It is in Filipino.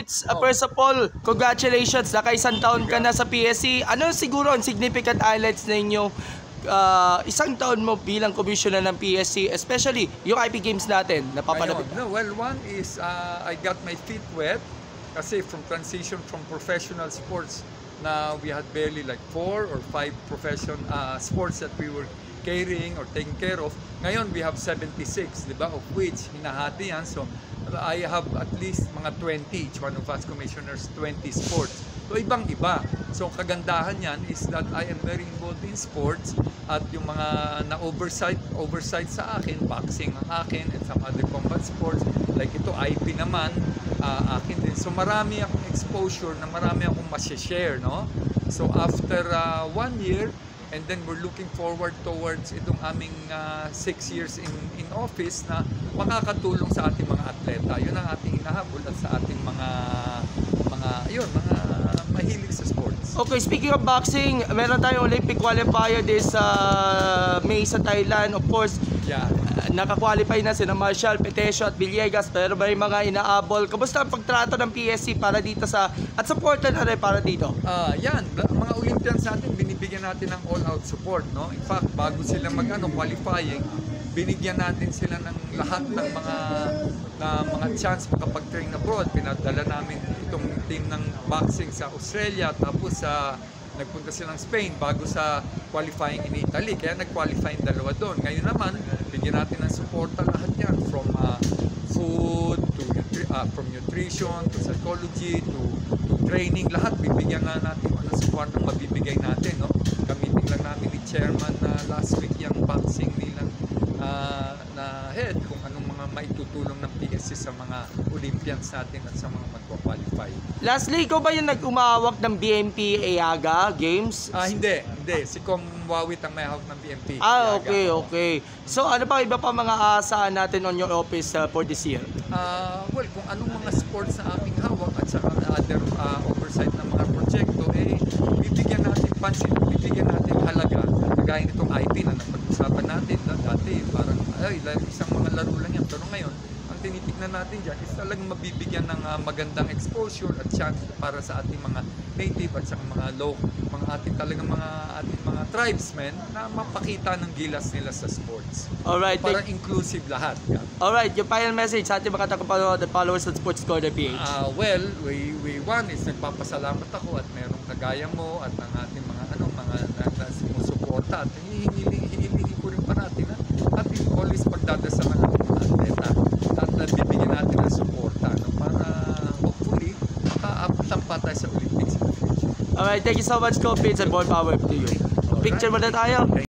Kopits, first of all, congratulations, naka-isang taon ka na sa PSC. Ano siguro ang significant highlights ninyo isang taon mo bilang commissioner ng PSC, especially yung IP games natin napapanapit? No, well, one is I got my feet wet kasi from transition from professional sports na we had barely like 4 or 5 professional sports that we were carrying or taking care of. Ngayon, we have 76, di ba? Of which, hinahati yan. So, I have at least mga 20, each one of us commissioners, 20 sports. So, ibang-iba. So, kagandahan yan is that I am very involved in sports at yung mga na-oversight sa akin, boxing ang akin and some other combat sports. Like ito, IP naman, akin din. So, marami akong exposure na marami akong masya-share, no? So, after 1 year, and then we're looking forward towards itong aming 6 years in office na makakatulong sa ating mga atleta. Yun ang ating hinahabol at sa ating mga mahilig sa sports. Okay, speaking of boxing, meron tayong Olympic qualifier this May sa Thailand. Of course, yeah. Naka-qualify na sina Marshall, Petesio at Villegas, pero may mga inaabol. Kamusta ang pagtrato ng PSC para dito at supportan na rin para dito? Yan, mga Olympians natin, binibigyan natin ng all-out support, no? In fact, bago sila qualifying, binigyan natin sila ng lahat ng mga chance makapag-train abroad. Pinadala namin itong team ng boxing sa Australia, tapos nagpunta silang Spain bago sa qualifying in Italy. Kaya nag-qualify yung dalawa doon. Ngayon naman, bigyan natin ng suporta lahat yan. From food, from nutrition, to psychology, to training. Lahat bibigyan na natin ng support ng mabibigay natin. No? Gamitin lang namin ni Chairman last week yung boxing nilang na head kung anong mga maitutulong ng PSC sa mga Olympians natin at sa mga magpa-qualify. Lastly, ikaw ba yung nag-umawak ng BMP Eaga Games? Hindi. Si Kong Wawit ang may hawak ng BMP. Okay. So ano pa iba pa mga aasahan natin on your office for this year? Well, kung anong mga sports na aking hawak at saka other oversight ng mga proyekto, bibigyan natin pansin, bibigyan natin halaga. Kagaya nitong IP na napag-usapan natin dati, parang isang mga laro lang yan. Pero ngayon, ang tinitignan natin dyan is talagang mabibigyan ng magandang exposure at chance para sa ating mga native at saka mga ating mga tribesmen na mapakita ng gilas nila sa sports. Alright. Parang inclusive lahat. Yeah. Alright, yung final message sa ating mga tagapanood at followers at Sports Corner PH. Well, one is nagpapasalamat ako at merong kagaya mo at ang ating mga sumusuporta at hinihingi ko rin pa natin at always pagdadasalan ng mga atleta at bibigyan natin ng suporta para hopefully makaabot pa tayo sa Olympics in the future. Alright, thank you so much, Kopits, and more power to you. Picture mo na tayo.